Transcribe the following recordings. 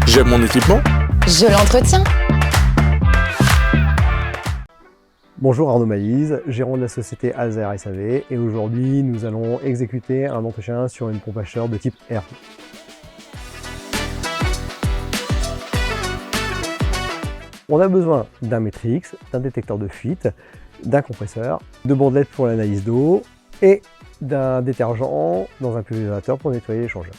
J'aime mon équipement. Je l'entretiens. Bonjour Arnaud Maïse, gérant de la société Alzer SAV, et aujourd'hui nous allons exécuter un entretien sur une pompe à chaleur de type R. On a besoin d'un Matrix, d'un détecteur de fuite, d'un compresseur, de bandelettes pour l'analyse d'eau et d'un détergent dans un pulvérisateur pour nettoyer l'échangeur.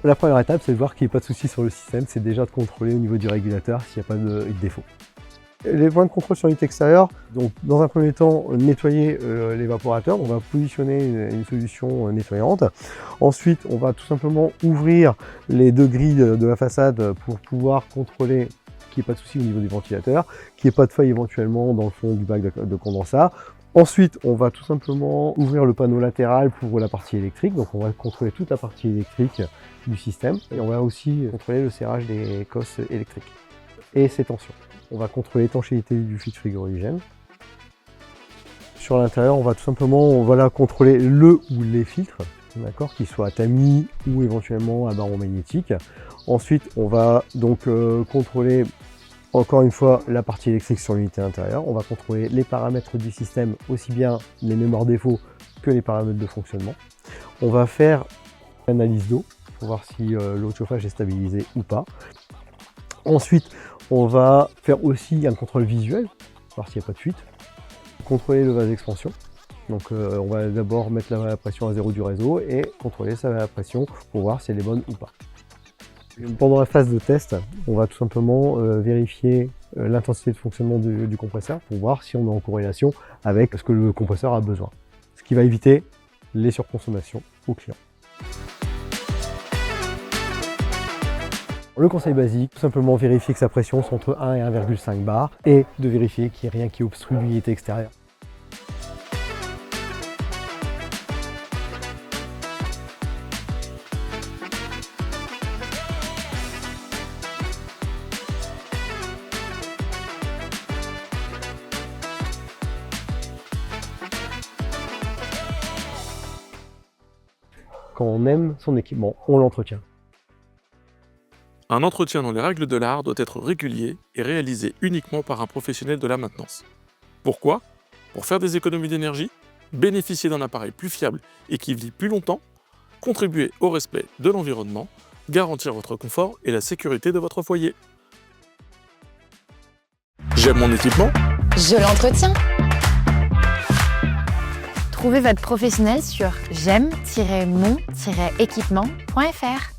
La première étape, c'est de voir qu'il n'y ait pas de souci sur le système, c'est déjà de contrôler au niveau du régulateur s'il n'y a pas de défaut. Les points de contrôle sur l'unité extérieure, donc dans un premier temps, nettoyer l'évaporateur. On va positionner une solution nettoyante. Ensuite, on va tout simplement ouvrir les deux grilles de la façade pour pouvoir contrôler qu'il n'y ait pas de souci au niveau des ventilateurs, qu'il n'y ait pas de faille éventuellement dans le fond du bac de condensat. Ensuite, on va tout simplement ouvrir le panneau latéral pour la partie électrique. Donc on va contrôler toute la partie électrique du système. Et on va aussi contrôler le serrage des cosses électriques et ses tensions. On va contrôler l'étanchéité du fluide frigorigène. Sur l'intérieur, on va tout simplement contrôler le ou les filtres, qu'ils soient à tamis ou éventuellement à barreau magnétique. Ensuite, on va donc contrôler encore une fois la partie électrique sur l'unité intérieure. On va contrôler les paramètres du système, aussi bien les mémoires défauts que les paramètres de fonctionnement. On va faire l'analyse d'eau pour voir si l'eau de chauffage est stabilisée ou pas. Ensuite, on va faire aussi un contrôle visuel, voir s'il n'y a pas de fuite. Contrôler le vase d'expansion. Donc on va d'abord mettre la pression à 0 du réseau et contrôler sa pression pour voir si elle est bonne ou pas. Pendant la phase de test, on va tout simplement vérifier l'intensité de fonctionnement du compresseur pour voir si on est en corrélation avec ce que le compresseur a besoin. Ce qui va éviter les surconsommations au client. Le conseil basique, tout simplement vérifier que sa pression soit entre 1 et 1,5 bar et de vérifier qu'il n'y ait rien qui obstrue l'unité extérieure. Quand on aime son équipement, on l'entretient. Un entretien dans les règles de l'art doit être régulier et réalisé uniquement par un professionnel de la maintenance. Pourquoi ? Pour faire des économies d'énergie, bénéficier d'un appareil plus fiable et qui vit plus longtemps, contribuer au respect de l'environnement, garantir votre confort et la sécurité de votre foyer. J'aime mon équipement. Je l'entretiens. Trouvez votre professionnel sur j'aime-mon-équipement.fr.